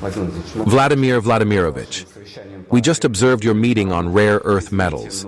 Vladimir Vladimirovich, we just observed your meeting on rare earth metals.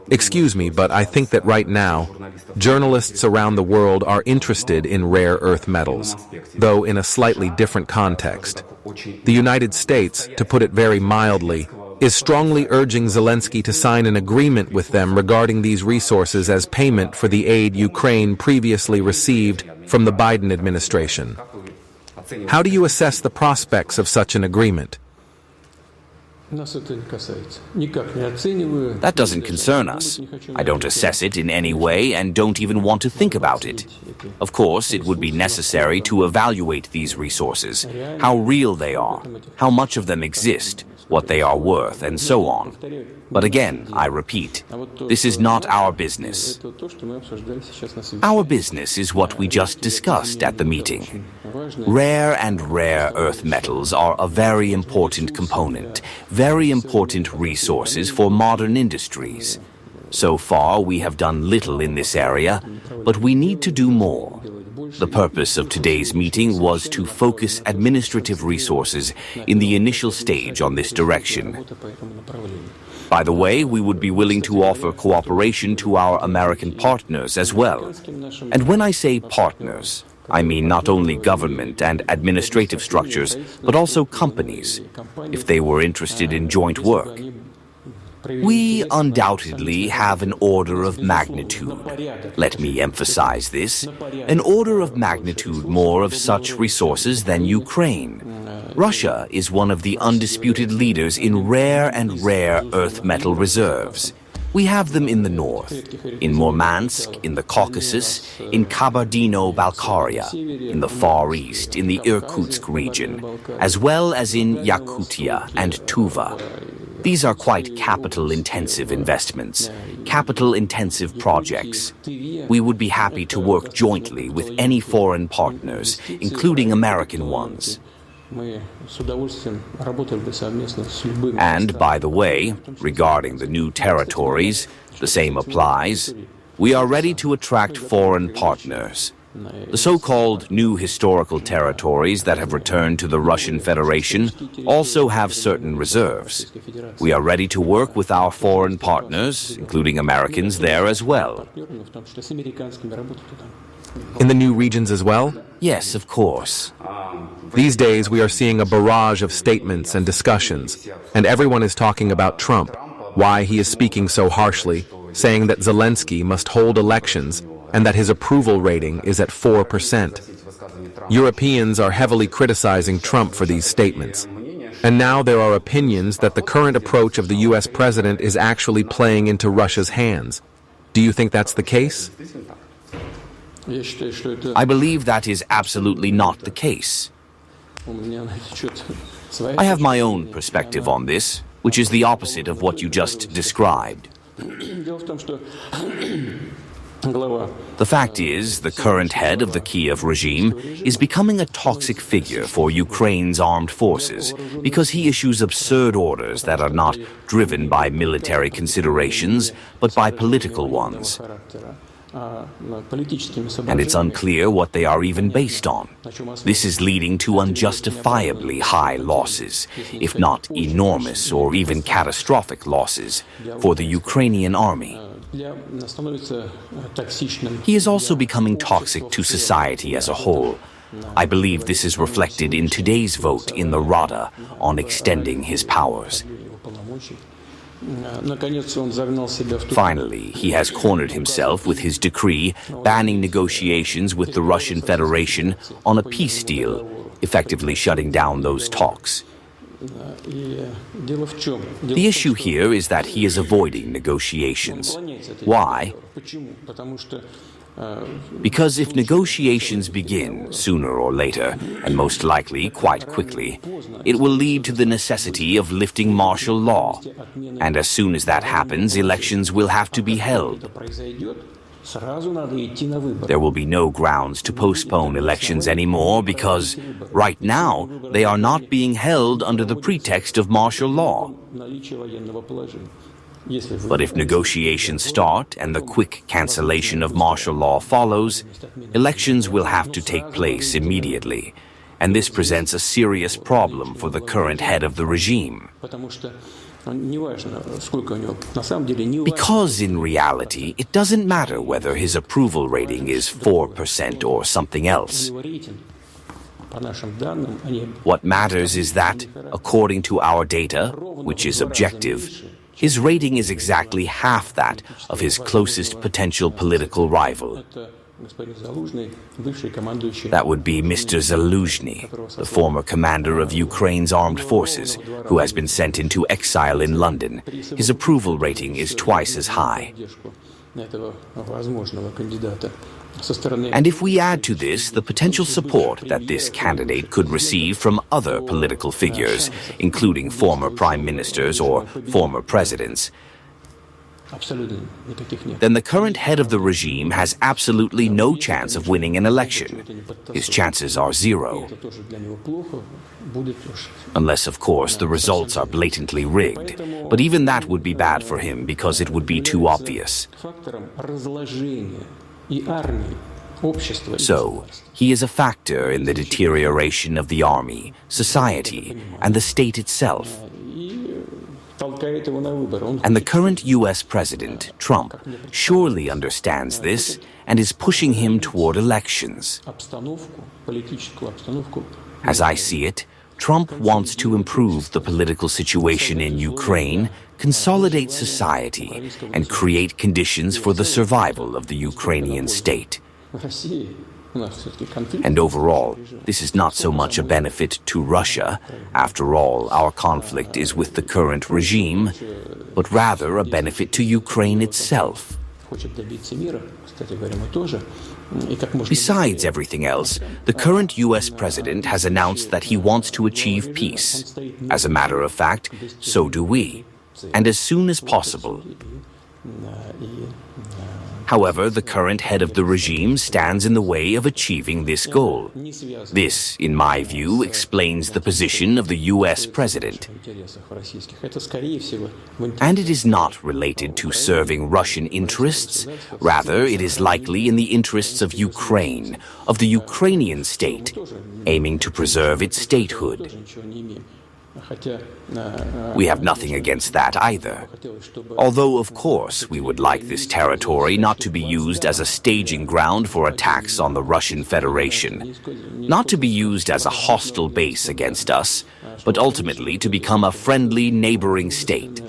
Excuse me, but I think that right now, journalists around the world are interested in rare earth metals, though in a slightly different context. The United States, to put it very mildly, is strongly urging Zelensky to sign an agreement with them regarding these resources as payment for the aid Ukraine previously received from the Biden administration. How do you assess the prospects of such an agreement? That doesn't concern us. I don't assess it in any way and don't even want to think about it. Of course, it would be necessary to evaluate these resources, how real they are, how much of them exist, what they are worth, and so on. But again, I repeat, this is not our business. Our business is what we just discussed at the meeting. Rare and rare earth metals are a very important component, very important resources for modern industries. So far, we have done little in this area, but we need to do more. The purpose of today's meeting was to focus administrative resources in the initial stage on this direction. By the way, we would be willing to offer cooperation to our American partners as well. And when I say partners, I mean not only government and administrative structures, but also companies, if they were interested in joint work. We undoubtedly have an order of magnitude, let me emphasize this, an order of magnitude more of such resources than Ukraine. Russia is one of the undisputed leaders in rare and rare earth metal reserves. We have them in the north, in Murmansk, in the Caucasus, in Kabardino-Balkaria, in the Far East, in the Irkutsk region, as well as in Yakutia and Tuva. These are quite capital-intensive investments, capital-intensive projects. We would be happy to work jointly with any foreign partners, including American ones. And, by the way, regarding the new territories, the same applies. We are ready to attract foreign partners. The so-called new historical territories that have returned to the Russian Federation also have certain reserves. We are ready to work with our foreign partners, including Americans, there as well. In the new regions as well? Yes, of course. These days we are seeing a barrage of statements and discussions, and everyone is talking about Trump, why he is speaking so harshly, saying that Zelensky must hold elections and that his approval rating is at 4%. Europeans are heavily criticizing Trump for these statements. And now there are opinions that the current approach of the US president is actually playing into Russia's hands. Do you think that's the case? I believe that is absolutely not the case. I have my own perspective on this, which is the opposite of what you just described. The fact is, the current head of the Kyiv regime is becoming a toxic figure for Ukraine's armed forces because he issues absurd orders that are not driven by military considerations, but by political ones. And it's unclear what they are even based on. This is leading to unjustifiably high losses, if not enormous or even catastrophic losses, for the Ukrainian army. He is also becoming toxic to society as a whole. I believe this is reflected in today's vote in the Rada on extending his powers. Finally, he has cornered himself with his decree banning negotiations with the Russian Federation on a peace deal, effectively shutting down those talks. The issue here is that he is avoiding negotiations. Why? Because if negotiations begin sooner or later, and most likely quite quickly, it will lead to the necessity of lifting martial law. And as soon as that happens, elections will have to be held. There will be no grounds to postpone elections anymore because, right now, they are not being held under the pretext of martial law. But if negotiations start and the quick cancellation of martial law follows, elections will have to take place immediately. and this presents a serious problem for the current head of the regime. Because in reality, it doesn't matter whether his approval rating is 4% or something else. What matters is that, according to our data, which is objective, his rating is exactly half that of his closest potential political rival. That would be Mr. Zelensky, the former commander of Ukraine's armed forces, who has been sent into exile in London. His approval rating is twice as high. And if we add to this the potential support that this candidate could receive from other political figures, including former prime ministers or former presidents, then the current head of the regime has absolutely no chance of winning an election. His chances are zero. Unless, of course, the results are blatantly rigged. But even that would be bad for him because it would be too obvious. So, he is a factor in the deterioration of the army, society, and the state itself. And the current US President, Trump, surely understands this and is pushing him toward elections. As I see it, Trump wants to improve the political situation in Ukraine, consolidate society, and create conditions for the survival of the Ukrainian state. And overall, this is not so much a benefit to Russia. After all, our conflict is with the current regime, but rather a benefit to Ukraine itself. Besides everything else, the current US president has announced that he wants to achieve peace. As a matter of fact, so do we, and as soon as possible. However, the current head of the regime stands in the way of achieving this goal. This, in my view, explains the position of the US president. And it is not related to serving Russian interests. Rather, it is likely in the interests of Ukraine, of the Ukrainian state, aiming to preserve its statehood. We have nothing against that either. Although, of course, we would like this territory not to be used as a staging ground for attacks on the Russian Federation, not to be used as a hostile base against us, but ultimately to become a friendly neighboring state.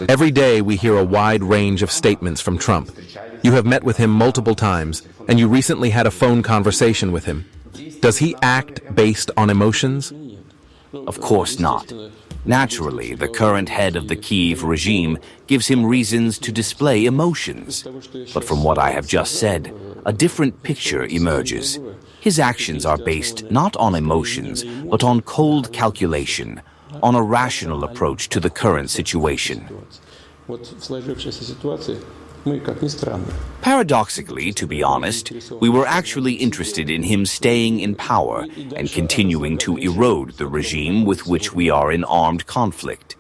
Every day we hear a wide range of statements from Trump. You have met with him multiple times, and you recently had a phone conversation with him. Does he act based on emotions? Of course not. Naturally, the current head of the Kyiv regime gives him reasons to display emotions. But from what I have just said, a different picture emerges. His actions are based not on emotions, but on cold calculation, on a rational approach to the current situation. Paradoxically, to be honest, we were actually interested in him staying in power and continuing to erode the regime with which we are in armed conflict.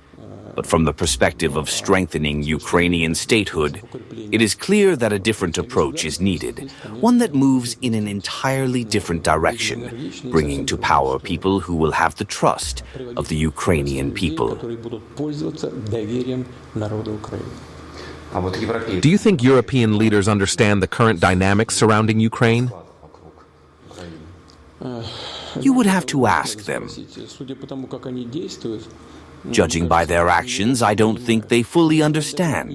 But from the perspective of strengthening Ukrainian statehood, it is clear that a different approach is needed, one that moves in an entirely different direction, bringing to power people who will have the trust of the Ukrainian people. Do you think European leaders understand the current dynamics surrounding Ukraine? You would have to ask them. Judging by their actions, I don't think they fully understand.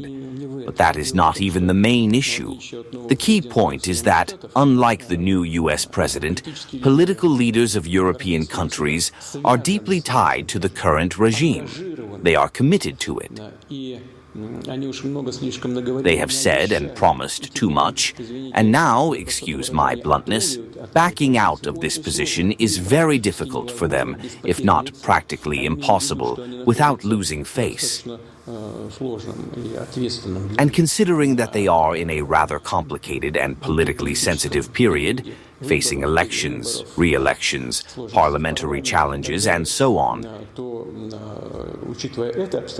But that is not even the main issue. The key point is that, unlike the new US president, political leaders of European countries are deeply tied to the current regime. They are committed to it. They have said and promised too much, and now, excuse my bluntness, backing out of this position is very difficult for them, if not practically impossible, without losing face. And considering that they are in a rather complicated and politically sensitive period, facing elections, re-elections, parliamentary challenges, and so on.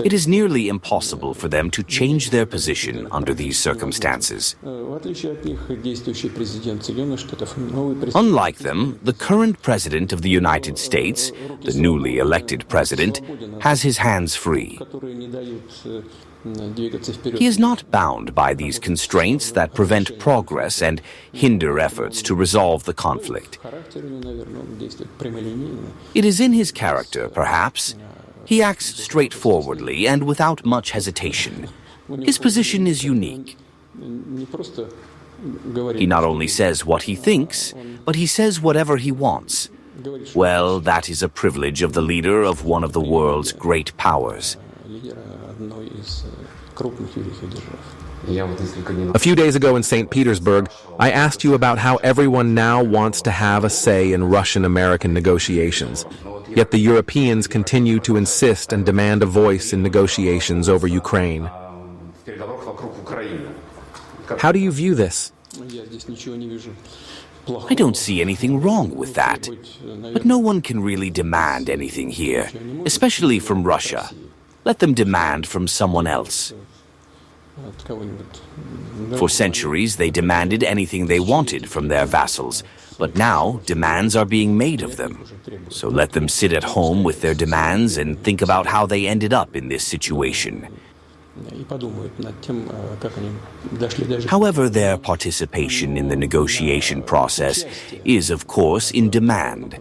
It is nearly impossible for them to change their position under these circumstances. Unlike them, the current President of the United States, the newly elected President, has his hands free. He is not bound by these constraints that prevent progress and hinder efforts to resolve the conflict. It is in his character, perhaps. He acts straightforwardly and without much hesitation. His position is unique. He not only says what he thinks, but he says whatever he wants. Well, that is a privilege of the leader of one of the world's great powers. A few days ago in St. Petersburg, I asked you about how everyone now wants to have a say in Russian-American negotiations. Yet the Europeans continue to insist and demand a voice in negotiations over Ukraine. How do you view this? I don't see anything wrong with that. But no one can really demand anything here, especially from Russia. Let them demand from someone else. For centuries, they demanded anything they wanted from their vassals, but now demands are being made of them. So let them sit at home with their demands and think about how they ended up in this situation. However, their participation in the negotiation process is, of course, in demand.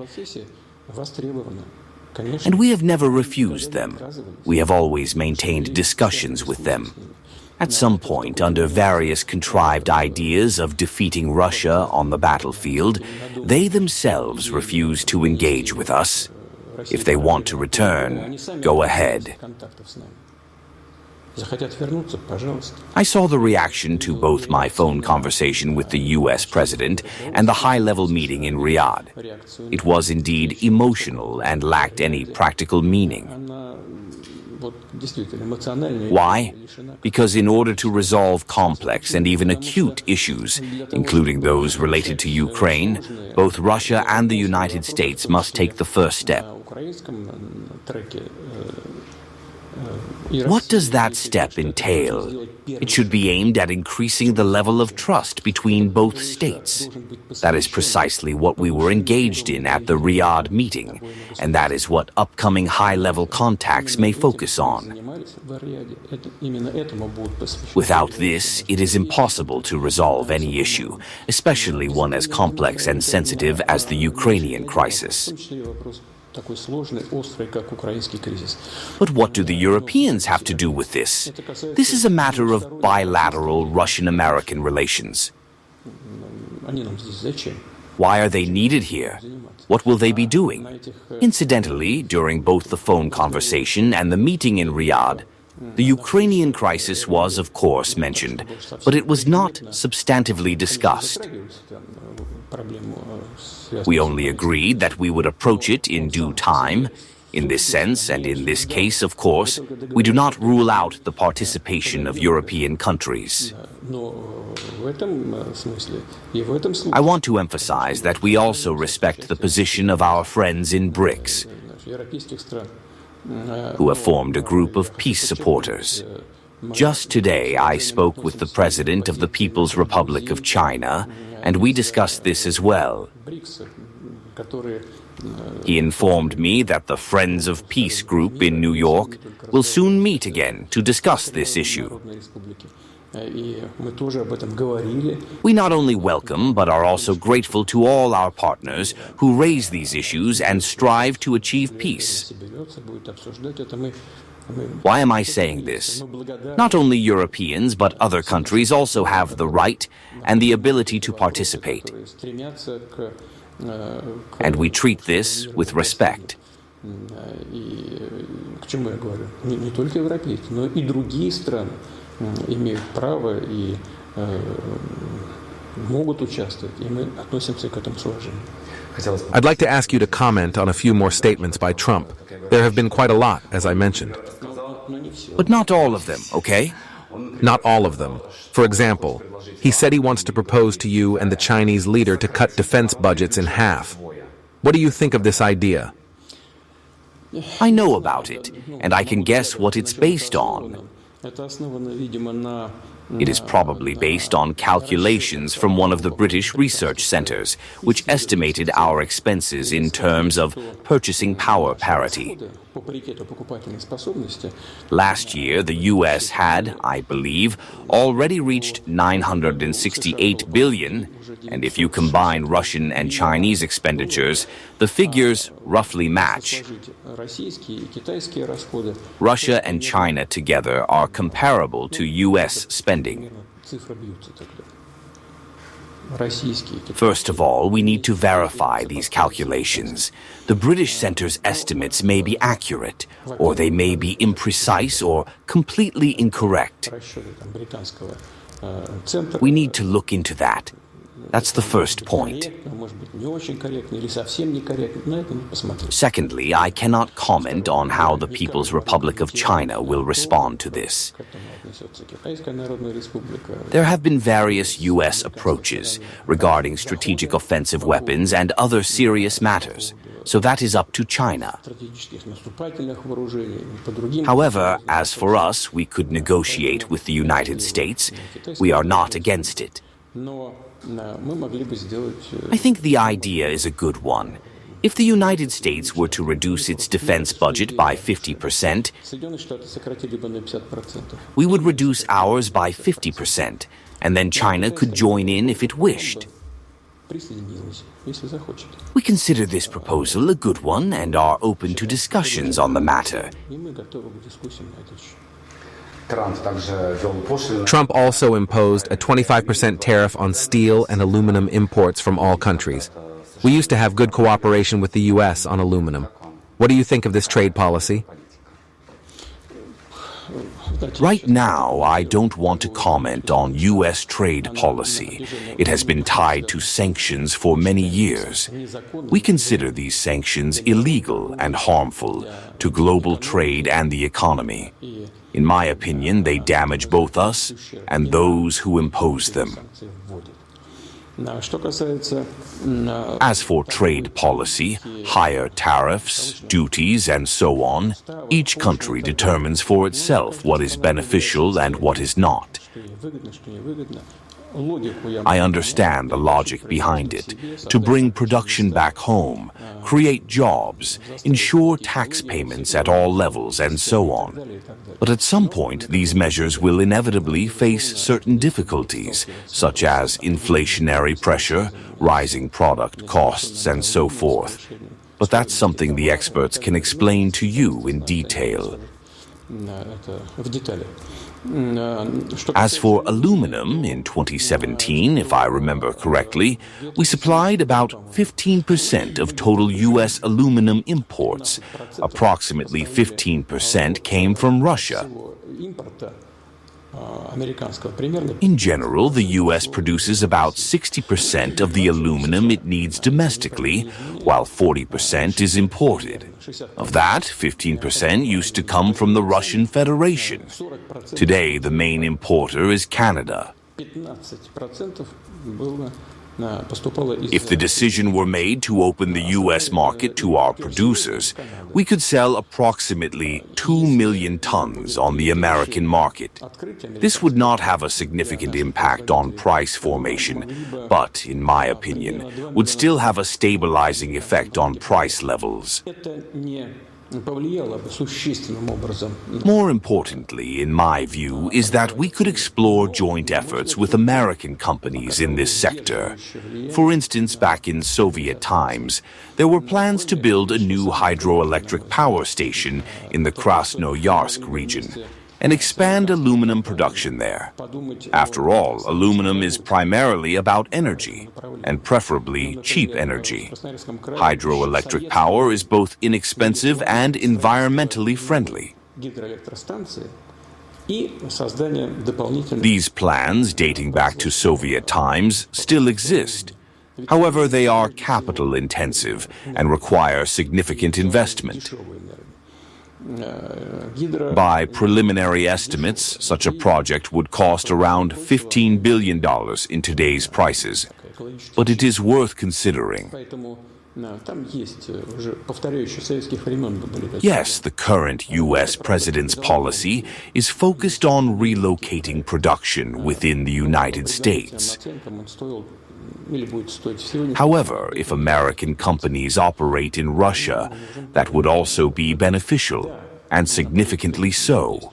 And we have never refused them. We have always maintained discussions with them. At some point, under various contrived ideas of defeating Russia on the battlefield, they themselves refuse to engage with us. If they want to return, go ahead. I saw the reaction to both my phone conversation with the U.S. President and the high-level meeting in Riyadh. It was indeed emotional and lacked any practical meaning. Why? Because in order to resolve complex and even acute issues, including those related to Ukraine, both Russia and the United States must take the first step. What does that step entail? It should be aimed at increasing the level of trust between both states. That is precisely what we were engaged in at the Riyadh meeting, and that is what upcoming high-level contacts may focus on. Without this, it is impossible to resolve any issue, especially one as complex and sensitive as the Ukrainian crisis. But what do the Europeans have to do with this? This is a matter of bilateral Russian-American relations. Why are they needed here? What will they be doing? Incidentally, during both the phone conversation and the meeting in Riyadh, the Ukrainian crisis was, of course, mentioned, but it was not substantively discussed. We only agreed that we would approach it in due time. In this sense, and in this case, of course, we do not rule out the participation of European countries. I want to emphasize that we also respect the position of our friends in BRICS, who have formed a group of peace supporters. Just today, I spoke with the President of the People's Republic of China, and we discussed this as well. He informed me that the Friends of Peace group in New York will soon meet again to discuss this issue. We not only welcome, but are also grateful to all our partners who raise these issues and strive to achieve peace. Why am I saying this? Not only Europeans, but other countries also have the right and the ability to participate. And we treat this with respect. I'd like to ask you to comment on a few more statements by Trump. There have been quite a lot, as I mentioned. But not all of them, okay? Not all of them. For example, He said he wants to propose to you and the Chinese leader to cut defense budgets in half. What do you think of this idea? I know about it, and I can guess what it's based on. It is probably based on calculations from one of the British research centers, which estimated our expenses in terms of purchasing power parity. Last year, the U.S. had, I believe, already reached 968 billion, and if you combine Russian and Chinese expenditures, the figures roughly match. Russia and China together are comparable to U.S. spending. First of all, we need to verify these calculations. The British Centre's estimates may be accurate, or they may be imprecise or completely incorrect. We need to look into that. That's the first point. Secondly, I cannot comment on how the People's Republic of China will respond to this. There have been various U.S. approaches regarding strategic offensive weapons and other serious matters, so that is up to China. However, as for us, we could negotiate with the United States. We are not against it. I think the idea is a good one. If the United States were to reduce its defense budget by 50%, we would reduce ours by 50%, and then China could join in if it wished. We consider this proposal a good one and are open to discussions on the matter. Trump also imposed a 25% tariff on steel and aluminum imports from all countries. We used to have good cooperation with the U.S. on aluminum. What do you think of this trade policy? Right now, I don't want to comment on U.S. trade policy. It has been tied to sanctions for many years. We consider these sanctions illegal and harmful to global trade and the economy. In my opinion, they damage both us and those who impose them. As for trade policy, higher tariffs, duties, and so on, each country determines for itself what is beneficial and what is not. I understand the logic behind it: to bring production back home, create jobs, ensure tax payments at all levels, and so on. But at some point, these measures will inevitably face certain difficulties, such as inflationary pressure, rising product costs, and so forth. But that's something the experts can explain to you in detail. As for aluminum, in 2017, if I remember correctly, we supplied about 15% of total U.S. aluminum imports. Approximately 15% came from Russia. In general, the U.S. produces about 60% of the aluminum it needs domestically, while 40% is imported. Of that, 15% used to come from the Russian Federation. Today, the main importer is Canada. If the decision were made to open the U.S. market to our producers, we could sell approximately 2 million tons on the American market. This would not have a significant impact on price formation, but, in my opinion, would still have a stabilizing effect on price levels. More importantly, in my view, is that we could explore joint efforts with American companies in this sector. For instance, back in Soviet times, there were plans to build a new hydroelectric power station in the Krasnoyarsk region and expand aluminum production there. After all, aluminum is primarily about energy, and preferably cheap energy. Hydroelectric power is both inexpensive and environmentally friendly. These plans, dating back to Soviet times, still exist. However, they are capital-intensive and require significant investment. By preliminary estimates, such a project would cost around $15 billion in today's prices. But it is worth considering. Yes, the current U.S. president's policy is focused on relocating production within the United States. However, if American companies operate in Russia, that would also be beneficial, and significantly so.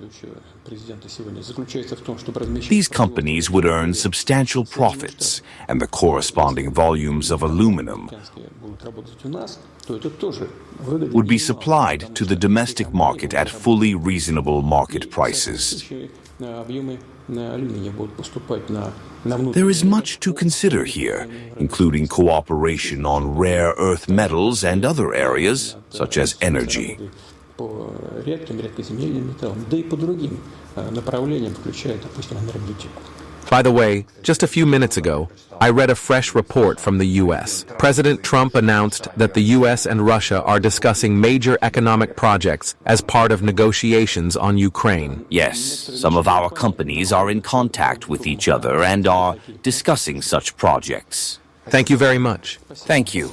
These companies would earn substantial profits, and the corresponding volumes of aluminum would be supplied to the domestic market at fully reasonable market prices. There is much to consider here, including cooperation on rare earth metals and other areas, such as energy. By the way, just a few minutes ago, I read a fresh report from the U.S. President Trump announced that the U.S. and Russia are discussing major economic projects as part of negotiations on Ukraine. Yes, some of our companies are in contact with each other and are discussing such projects. Thank you very much. Thank you.